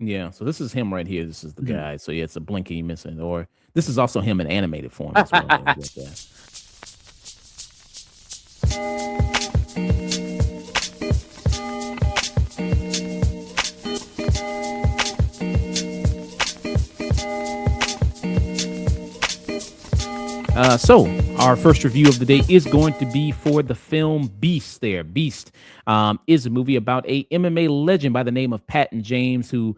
Yeah, so this is him right here. This is the Mhm. guy. So yeah, it's a blinky missing. Or this is also him in animated form as well. There, right there. So our first review of the day is going to be for the film Beast. There, Beast is a movie about a MMA legend by the name of Patton James, who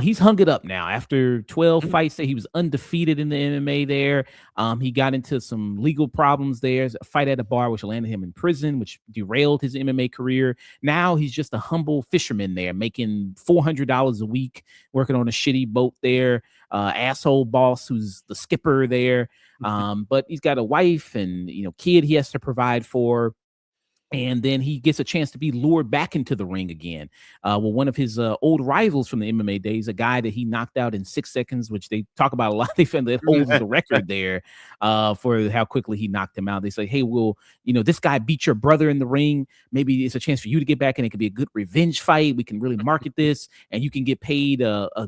he's hung it up now after 12 Mhm. fights. That he was undefeated in the MMA. There, he got into some legal problems. There's a fight at a bar which landed him in prison, which derailed his MMA career. Now he's just a humble fisherman there, making $400 a week, working on a shitty boat there. Asshole boss who's the skipper there, but he's got a wife and kid he has to provide for. And then he gets a chance to be lured back into the ring again. Well, one of his old rivals from the MMA days, a guy that he knocked out in 6 seconds, which they talk about a lot. They found that holds the record there for how quickly he knocked him out. They say, hey, well, this guy beat your brother in the ring. Maybe it's a chance for you to get back and it could be a good revenge fight. We can really market this and you can get paid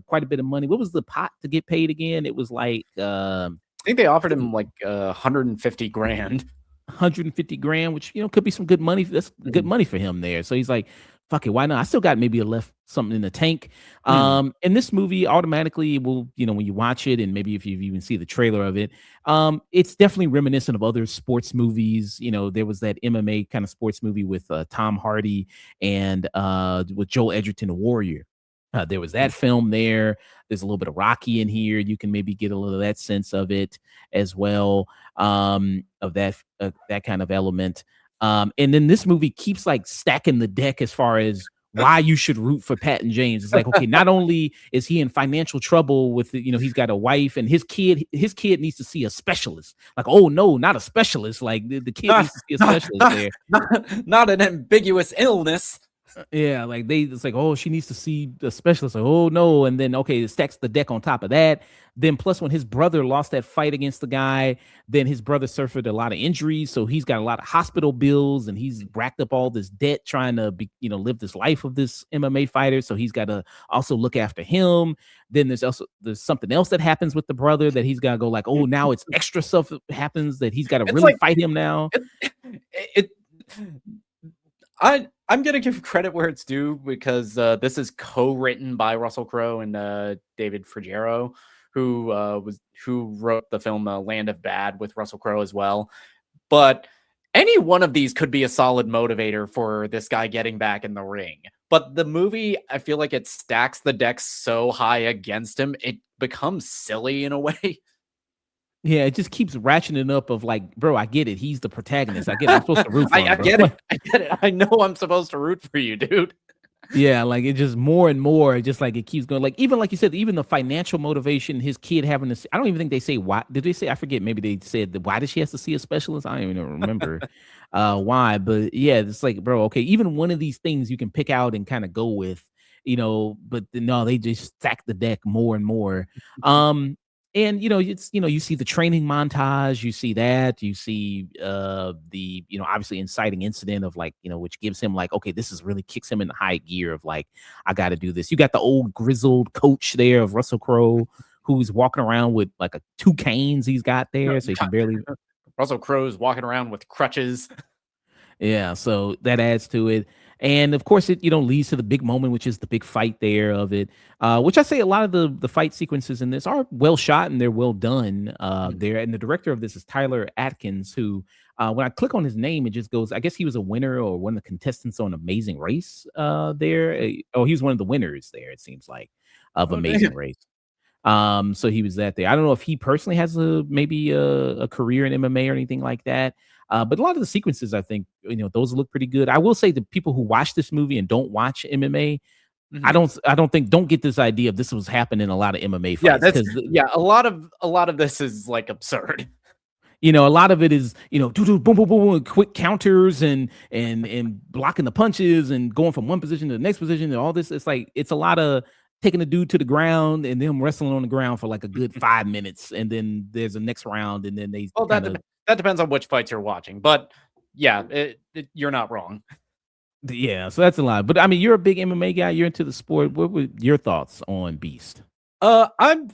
quite a bit of money. What was the pot to get paid again? It was like, I think they offered him like 150 grand. 150 grand, which could be some good money. That's good Mhm. money for him there. So he's like, fuck it, why not? I still got maybe a left something in the tank. Mm. And this movie automatically will, when you watch it, and maybe if you even see the trailer of it, it's definitely reminiscent of other sports movies. There was that MMA kind of sports movie with Tom Hardy and with Joel Edgerton, Warrior. There was that film there. There's a little bit of Rocky in here. You can maybe get a little of that sense of it as well, of that kind of element. And then this movie keeps like stacking the deck as far as why you should root for Patton James. It's like, okay, not only is he in financial trouble with, he's got a wife and his kid needs to see a specialist. Like, oh no, not a specialist. Like the kid Not, needs to see a not, specialist not, there. not an ambiguous illness. Yeah, like it's like, oh, she needs to see the specialist. Like, oh no, and then okay, it stacks the deck on top of that. Then plus when his brother lost that fight against the guy, then his brother suffered a lot of injuries, so he's got a lot of hospital bills, and he's racked up all this debt trying to be, live this life of this MMA fighter. So he's got to also look after him. Then there's something else that happens with the brother that he's got to go like, oh, now it's extra stuff happens that he's got to It's really like fight him now. it I'm gonna give credit where it's due because this is co-written by Russell Crowe and David Frigero, who wrote the film Land of Bad with Russell Crowe as well. But any one of these could be a solid motivator for this guy getting back in the ring. But the movie, I feel like it stacks the deck so high against him, it becomes silly in a way. Yeah, it just keeps ratcheting up of like, bro, I get it. He's the protagonist. I get it. I'm supposed to root for him, I bro. get it. I get it. I know I'm supposed to root for you, dude. Yeah, like it just more and more, just like it keeps going. Like even like you said, even the financial motivation, his kid having to. I don't even think they say why. Did they say? I forget. Maybe they said that why does she has to see a specialist? I don't even remember why. But yeah, it's like, bro, okay, even one of these things you can pick out and kind of go with, But no, they just stack the deck more and more. And it's you see the training montage, you see that, you see the obviously inciting incident of like which gives him like, okay, this is really kicks him in the high gear of like, I got to do this. You got the old grizzled coach there of Russell Crowe who's walking around with like two canes he's got there, so he can barely. Russell Crowe's walking around with crutches. Yeah, so that adds to it. And of course, it leads to the big moment, which is the big fight there of it. Which I say a lot of the fight sequences in this are well shot and they're well done. There, and the director of this is Tyler Atkins, who when I click on his name, it just goes. I guess he was a winner or one of the contestants on Amazing Race. There, he was one of the winners there. It seems like of Oh, Amazing damn. Race. So he was that there. I don't know if he personally has maybe a career in MMA or anything like that. But a lot of the sequences, I think, those look pretty good. I will say the people who watch this movie and don't watch MMA, Mhm. don't get this idea of this was happening in a lot of MMA Yeah, fights that's because a lot of this is like absurd. a lot of it is boom boom boom boom quick counters and blocking the punches and going from one position to the next position and all this. It's like it's a lot of taking a dude to the ground and them wrestling on the ground for like a good 5 minutes and then there's a next round and then they Well, kind of. that depends on which fights you're watching, but yeah, you're not wrong. Yeah, so that's a lot. But I mean, you're a big MMA guy. You're into the sport. What were your thoughts on Beast? I'm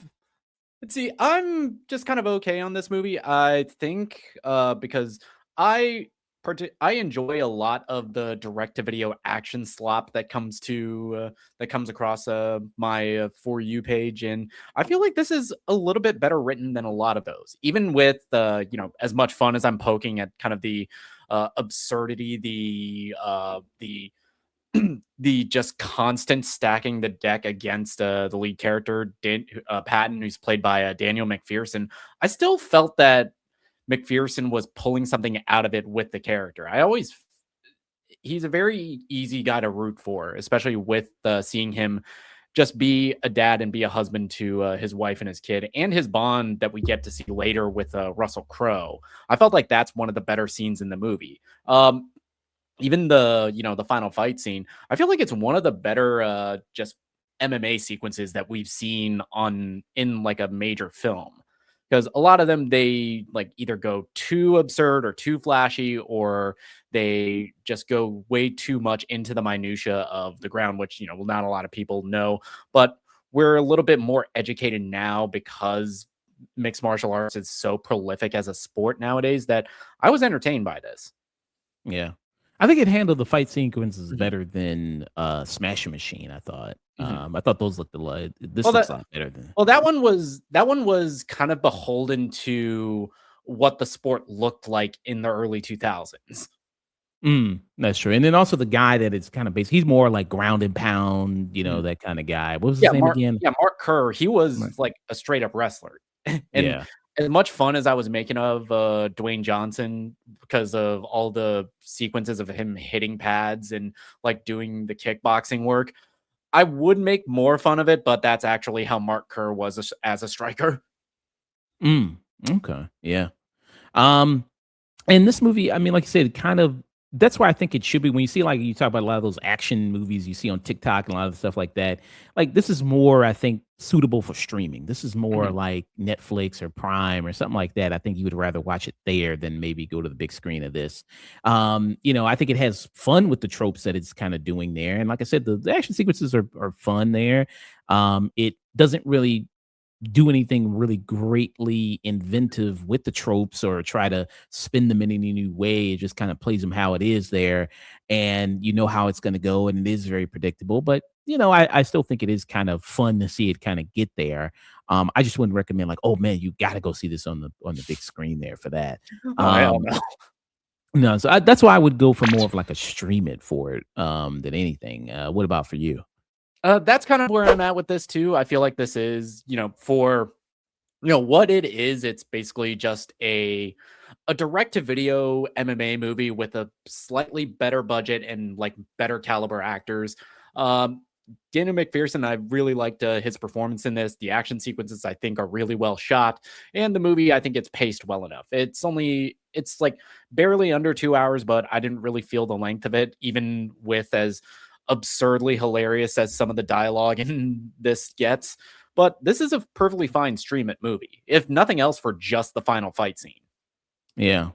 Let's see. I'm just kind of okay on this movie. I think because I I enjoy a lot of the direct to video action slop that comes across my For You page, and I feel like this is a little bit better written than a lot of those. Even with as much fun as I'm poking at kind of the absurdity, the the just constant stacking the deck against the lead character, Patton, who's played by Daniel Macphearson. I still felt that Macphearson was pulling something out of it with the character. He's a very easy guy to root for, especially with seeing him just be a dad and be a husband to his wife and his kid, and his bond that we get to see later with Russell Crowe. I felt like that's one of the better scenes in the movie. Even the final fight scene, I feel like it's one of the better just MMA sequences that we've seen in like a major film, because a lot of them, they like either go too absurd or too flashy, or they just go way too much into the minutia of the ground, which not a lot of people know. But we're a little bit more educated now because mixed martial arts is so prolific as a sport nowadays, that I was entertained by this. Yeah. I think it handled the fight sequences Mhm. better than Smash Machine, I thought. Mhm. I thought those looked a lot. This Well, looks that a lot better than. Well, that one was kind of beholden to what the sport looked like in the early 2000s. That's true. And then also the guy that it's kind of based, he's more like ground and pound, Mhm. that kind of guy. What was his name again? Mark Kerr, he Right. was like a straight up wrestler. And Yeah. as much fun as I was making of Dwayne Johnson because of all the sequences of him hitting pads and like doing the kickboxing work, I would make more fun of it, but that's actually how Mark Kerr was as a striker. Mm, okay. Yeah. Um, And this movie, I mean, like you said, kind of that's why I think it should be when you see like you talk about a lot of those action movies you see on TikTok and a lot of stuff like that. Like this is more, I think, suitable for streaming. This is more Mhm. like Netflix or Prime or something like that. I think you would rather watch it there than maybe go to the big screen of this. I think it has fun with the tropes that it's kind of doing there. And like I said, the action sequences are fun there. It doesn't really do anything really greatly inventive with the tropes or try to spin them in any new way. It just kind of plays them how it is there, and you know how it's going to go, and it is very predictable. But I still think it is kind of fun to see it kind of get there. I just wouldn't recommend like, oh man, you got to go see this on the big screen there for that. Oh, hell Um, no. no, so that's why I would go for more of like a stream it for it than anything. What about for you? That's kind of where I'm at with this too. I feel like this is, for what it is. It's basically just a direct to video MMA movie with a slightly better budget and like better caliber actors. Um, Daniel McPherson, I really liked his performance in this. The action sequences I think are really well shot, and the movie I think it's paced well enough. It's like barely under 2 hours, but I didn't really feel the length of it, even with as absurdly hilarious as some of the dialogue in this gets. But this is a perfectly fine stream it movie, if nothing else for just the final fight scene. Yeah.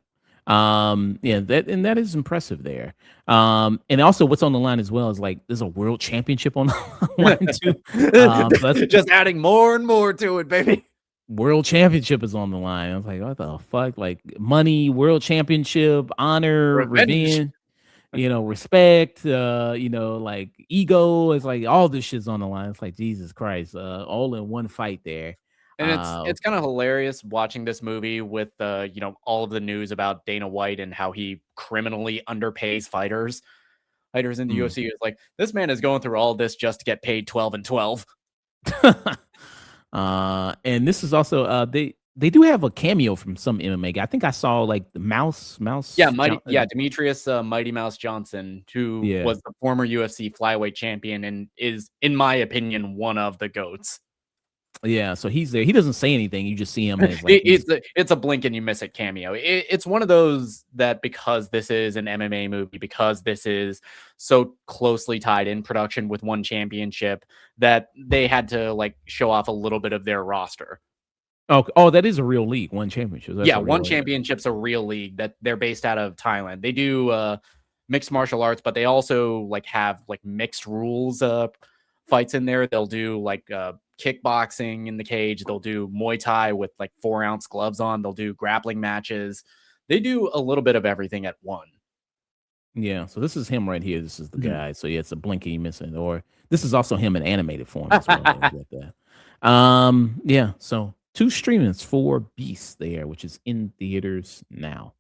Yeah, that is impressive there. And also what's on the line as well is like there's a world championship on the line too. So that's Just adding more and more to it, baby. world championship is on the line. I was like, what the fuck? Like money, world championship, honor, Revenge. revenge, respect, like ego. It's like all this shit's on the line. It's like Jesus Christ, all in one fight there. And it's kind of hilarious watching this movie with all of the news about Dana White and how he criminally underpays fighters in the Mm. UFC. Is like, this man is going through all this just to get paid 12 and 12. And this is also they do have a cameo from some MMA guy. I think I saw like the Yeah, Demetrius Mighty Mouse Johnson, who yeah. was the former UFC flyweight champion and is, in my opinion, one of the goats. Yeah, so he's there. He doesn't say anything. You just see him as like he's It's a blink and you miss it cameo. It's one of those that, because this is an MMA movie, because this is so closely tied in production with one championship, that they had to like show off a little bit of their roster. oh, that is a real league, one championship. That's Yeah, a one real league. championship's a real league that they're based out of Thailand. They do mixed martial arts, but they also like have like mixed rules fights in there. They'll do like kickboxing in the cage. They'll do Muay Thai with like 4-ounce gloves on. They'll do grappling matches. They do a little bit of everything at one. Yeah, so this is him right here. This is the Mhm. guy. So yeah, it's a blinky missing, or this is also him in animated form as well. I get that. Yeah, so 2 streamings for Beast there, which is in theaters now.